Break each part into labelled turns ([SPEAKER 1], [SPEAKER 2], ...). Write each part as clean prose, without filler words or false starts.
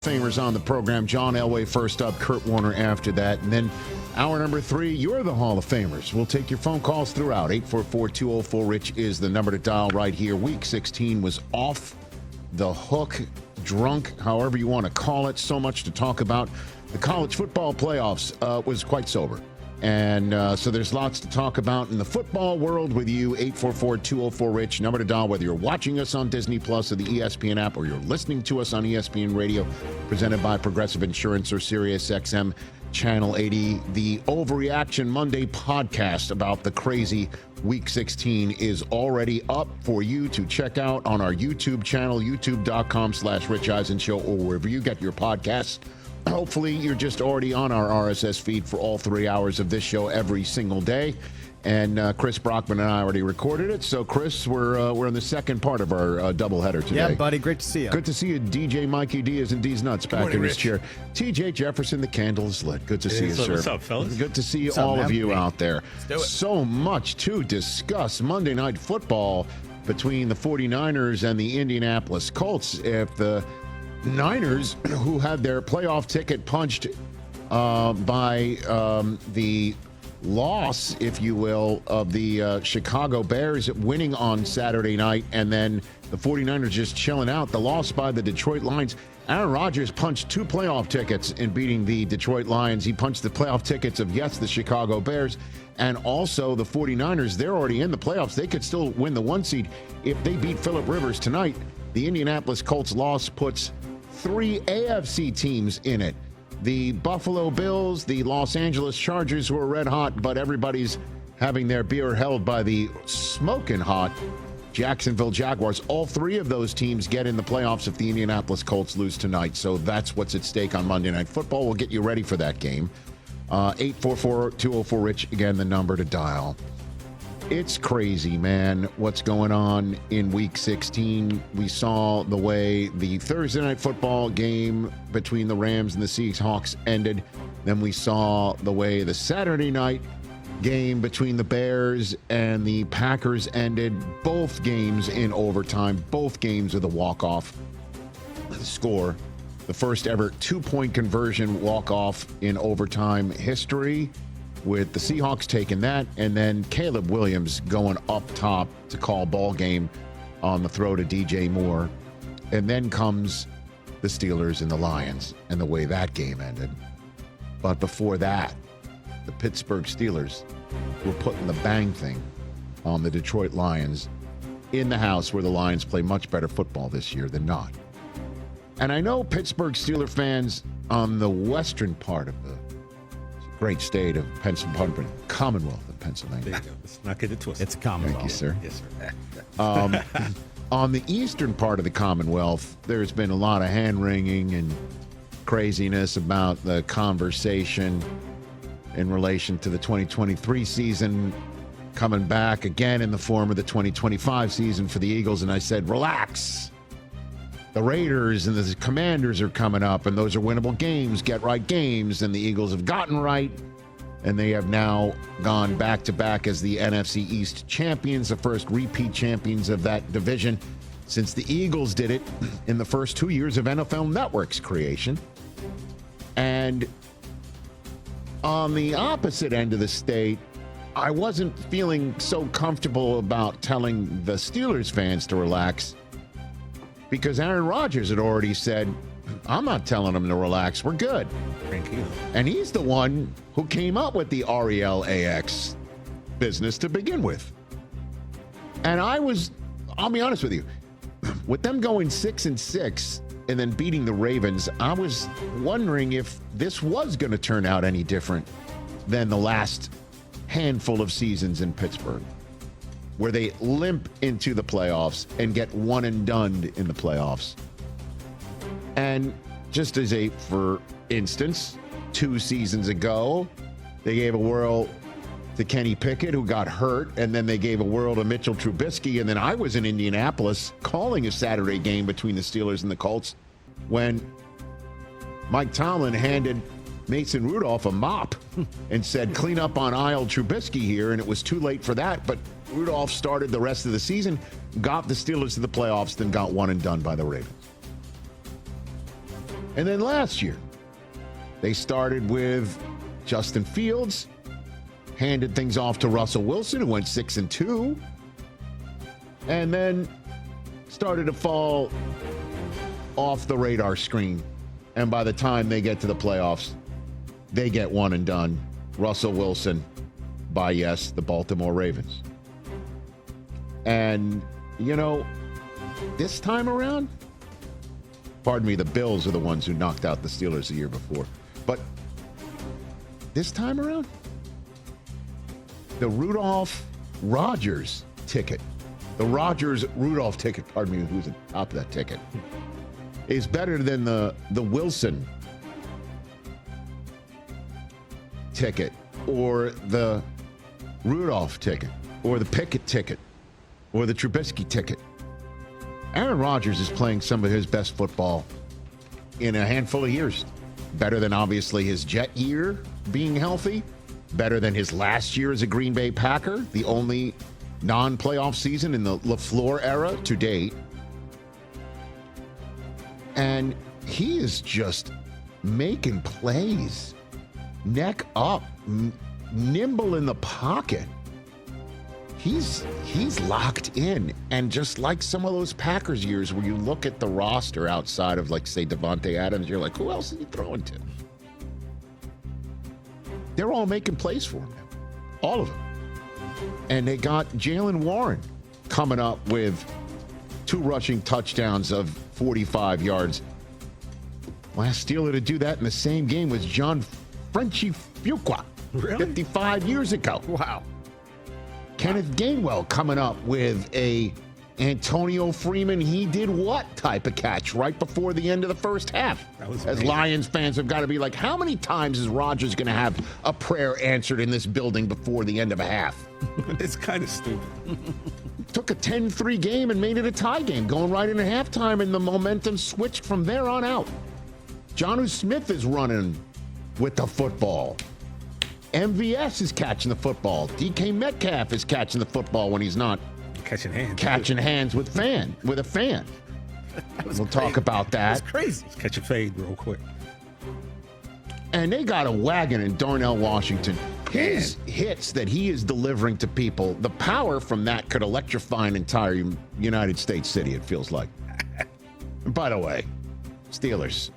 [SPEAKER 1] Famers on the program. John Elway first up, Kurt Warner after that. And then hour number 3, you're the Hall of Famers. We'll take your phone calls throughout. 844-204-RICH is the number to dial right here. Week 16 was off the hook, drunk, however you want to call it. So much to talk about. The college football playoffs was quite sober. And so there's lots to talk about in the football world with you. 844-204-RICH, number to dial, whether you're watching us on Disney Plus or the ESPN app, or you're listening to us on ESPN Radio, presented by Progressive Insurance, or Sirius XM Channel 80. The Overreaction Monday podcast about the crazy Week 16 is already up for you to check out on our YouTube channel, youtube.com/Rich Eisen Show, or wherever you get your podcasts. Hopefully, you're just already on our RSS feed for all 3 hours of this show every single day. And Chris Brockman and I already recorded it. So, Chris, we're in the second part of our doubleheader today.
[SPEAKER 2] Yeah, buddy. Great to see you.
[SPEAKER 1] Good to see you. DJ Mikey D is in D's Nuts back
[SPEAKER 3] morning,
[SPEAKER 1] in his
[SPEAKER 3] Rich.
[SPEAKER 1] chair. TJ Jefferson, the candle is lit. Good to see you, sir.
[SPEAKER 3] What's up, fellas?
[SPEAKER 1] Good to see you,
[SPEAKER 2] What's up,
[SPEAKER 1] all
[SPEAKER 2] man?
[SPEAKER 1] of you out there.
[SPEAKER 2] Let's do it.
[SPEAKER 1] So much to discuss. Monday Night Football between the 49ers and the Indianapolis Colts. If the Niners, who had their playoff ticket punched by the loss, if you will, of the Chicago Bears winning on Saturday night, and then the 49ers just chilling out, the loss by the Detroit Lions. Aaron Rodgers punched 2 playoff tickets in beating the Detroit Lions. He punched the playoff tickets of, yes, the Chicago Bears, and also the 49ers. They're already in the playoffs. They could still win the 1 seed if they beat Phillip Rivers tonight. The Indianapolis Colts loss puts 3 AFC teams in it. The Buffalo Bills, the Los Angeles Chargers, who are red hot, but everybody's having their beer held by the smoking hot Jacksonville Jaguars. All 3 of those teams get in the playoffs if the Indianapolis Colts lose tonight. So that's what's at stake on Monday Night Football. We'll get you ready for that game. 844-204-RICH, again, the number to dial. It's crazy, man, what's going on in Week 16. We saw the way the Thursday Night Football game between the Rams and the Seahawks ended. Then we saw the way the Saturday night game between the Bears and the Packers ended. Both games in overtime, both games with a walk-off score. The first ever 2-point conversion walk-off in overtime history, with the Seahawks taking that, and then Caleb Williams going up top to call ball game on the throw to DJ Moore. And then comes the Steelers and the Lions and the way that game ended. But before that, the Pittsburgh Steelers were putting the bang thing on the Detroit Lions in the house, where the Lions play much better football this year than not. And I know Pittsburgh Steeler fans on the western part of the great state of Pennsylvania, Commonwealth of Pennsylvania.
[SPEAKER 3] There you go. Let's not get it twisted.
[SPEAKER 2] It's a Commonwealth.
[SPEAKER 1] Thank you, sir.
[SPEAKER 3] Yes, sir.
[SPEAKER 1] On the eastern part of the Commonwealth, there's been a lot of hand-wringing and craziness about the conversation in relation to the 2023 season coming back again in the form of the 2025 season for the Eagles. And I said, relax. The Raiders and the Commanders are coming up, and those are winnable games, get-right games, and the Eagles have gotten right, and they have now gone back-to-back as the NFC East champions, the first repeat champions of that division since the Eagles did it in the first 2 years of NFL Network's creation. And on the opposite end of the state, I wasn't feeling so comfortable about telling the Steelers fans to relax, because Aaron Rodgers had already said, I'm not telling them to relax, we're good.
[SPEAKER 3] Tranquilo.
[SPEAKER 1] And he's the one who came up with the RELAX business to begin with. And I'll be honest with you, with them going 6-6 and then beating the Ravens, I was wondering if this was going to turn out any different than the last handful of seasons in Pittsburgh, where they limp into the playoffs and get one and done in the playoffs. And just as for instance, 2 seasons ago, they gave a whirl to Kenny Pickett, who got hurt, and then they gave a whirl to Mitchell Trubisky. And then I was in Indianapolis calling a Saturday game between the Steelers and the Colts when Mike Tomlin handed Mason Rudolph a mop and said, clean up on aisle Trubisky here, and it was too late for that. But Rudolph started the rest of the season, got the Steelers to the playoffs, then got one and done by the Ravens. And then last year, they started with Justin Fields, handed things off to Russell Wilson, who went 6-2, and then started to fall off the radar screen. And by the time they get to the playoffs, they get one and done. Russell Wilson by, yes, the Baltimore Ravens. And, you know, this time around, pardon me, the Bills are the ones who knocked out the Steelers the year before. But this time around, the Rodgers ticket, the Rodgers-Rudolph ticket, pardon me, who's at the top of that ticket, is better than the Wilson ticket or the Rudolph ticket or the Pickett ticket or the Trubisky ticket. Aaron Rodgers is playing some of his best football in a handful of years. Better than, obviously, his Jet year being healthy. Better than his last year as a Green Bay Packer, the only non-playoff season in the LaFleur era to date. And he is just making plays. Neck up, nimble in the pocket. He's locked in. And just like some of those Packers years where you look at the roster outside of, like, say, Devontae Adams, you're like, who else is he throwing to? They're all making plays for him. All of them. And they got Jaylen Warren coming up with 2 rushing touchdowns of 45 yards. Last Steeler to do that in the same game was John Frenchie Fuqua.
[SPEAKER 3] Really?
[SPEAKER 1] 55 years ago.
[SPEAKER 3] Wow.
[SPEAKER 1] Kenneth Gainwell coming up with a Antonio Freeman, he did what type of catch right before the end of the first half.
[SPEAKER 3] That was
[SPEAKER 1] As
[SPEAKER 3] amazing.
[SPEAKER 1] Lions fans have got to be like, how many times is Rodgers going to have a prayer answered in this building before the end of a half?
[SPEAKER 3] It's kind of stupid.
[SPEAKER 1] Took a 10-3 game and made it a tie game, going right into halftime, and the momentum switched from there on out. Jonnu Smith is running with the football. MVS is catching the football. DK Metcalf is catching the football when he's not
[SPEAKER 3] Catching hands
[SPEAKER 1] with a fan. We'll talk about that.
[SPEAKER 3] That's crazy. Just catch a fade real quick.
[SPEAKER 1] And they got a wagon in Darnell Washington. His hits that he is delivering to people, the power from that could electrify an entire United States city, it feels like. And by the way, Steelers,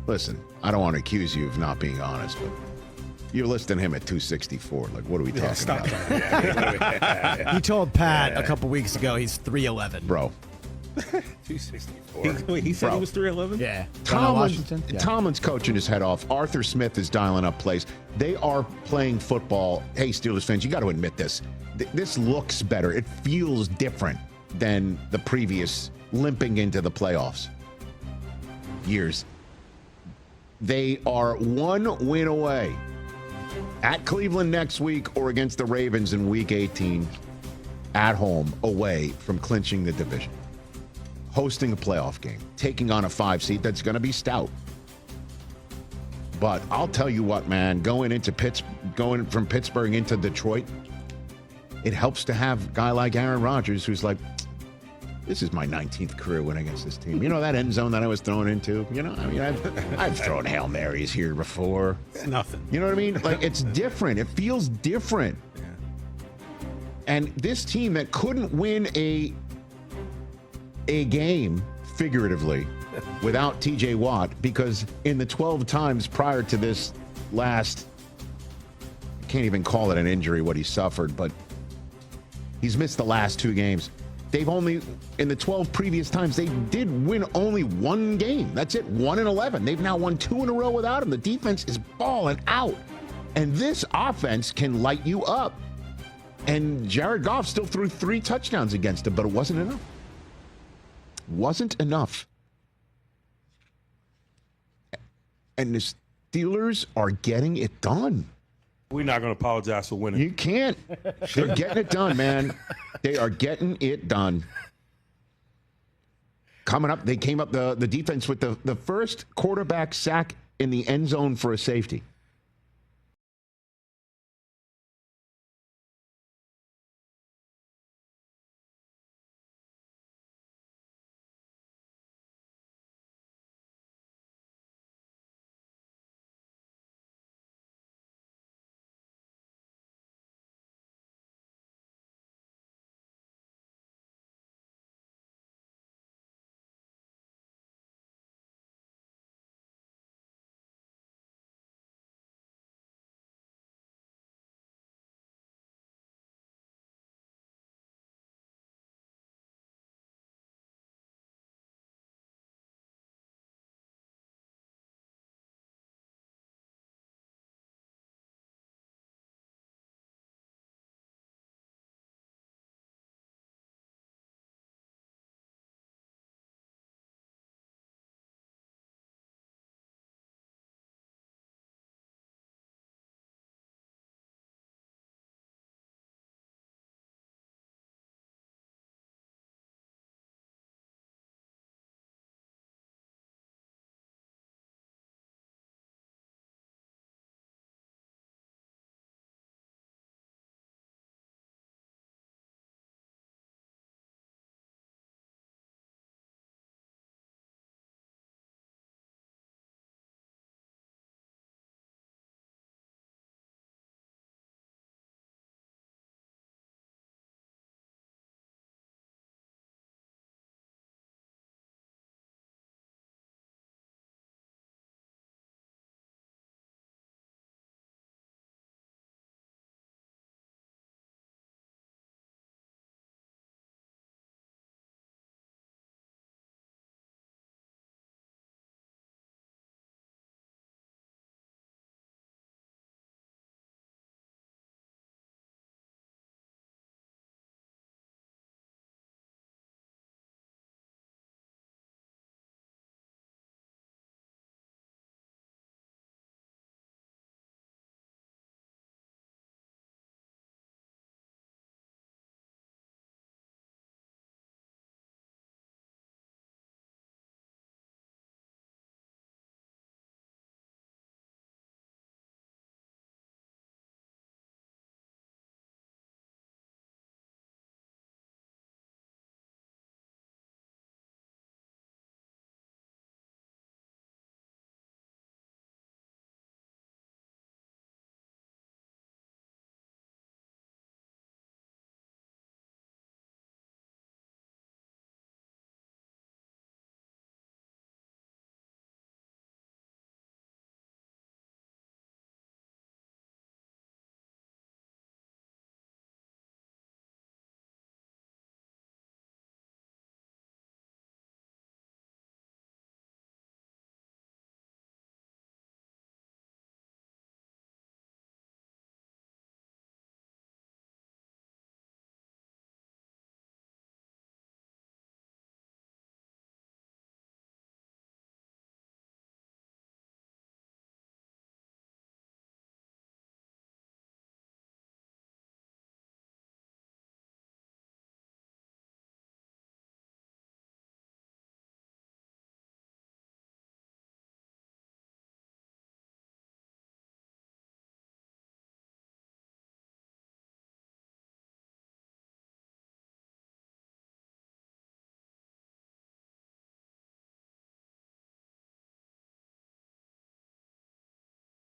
[SPEAKER 1] listen, I don't want to accuse you of not being honest, but you're listing him at 264. Like, what are we talking about?
[SPEAKER 2] He told Pat a couple weeks ago he's 311.
[SPEAKER 1] Bro.
[SPEAKER 3] 264. He said
[SPEAKER 1] Bro.
[SPEAKER 3] he was 311?
[SPEAKER 2] Yeah. Darnell Washington? Yeah.
[SPEAKER 1] Tomlin's coaching his head off. Arthur Smith is dialing up plays. They are playing football. Hey, Steelers fans, you got to admit this. This looks better. It feels different than the previous limping into the playoffs years. They are 1 win away. At Cleveland next week or against the Ravens in Week 18, at home, away from clinching the division. Hosting a playoff game, taking on a 5 seed that's going to be stout. But I'll tell you what, man, going from Pittsburgh into Detroit, it helps to have a guy like Aaron Rodgers who's like, this is my 19th career win against this team. You know that end zone that I was thrown into? You know, I mean, I've thrown Hail Marys here before.
[SPEAKER 3] It's nothing.
[SPEAKER 1] You know what I mean? Like, it's different. It feels different.
[SPEAKER 3] Yeah.
[SPEAKER 1] And this team that couldn't win a game, figuratively, without TJ Watt, because in the 12 times prior to this last, I can't even call it an injury, what he suffered, but he's missed the last 2 games. They've only, in the 12 previous times, they did win only 1 game. That's it, 1-11. They've now won 2 in a row without him. The defense is balling out. And this offense can light you up. And Jared Goff still threw 3 touchdowns against him, but it wasn't enough. Wasn't enough. And the Steelers are getting it done.
[SPEAKER 4] We're not going to apologize for winning.
[SPEAKER 1] You can't. They're getting it done, man. They are getting it done. Coming up, they came up the defense with the first quarterback sack in the end zone for a safety.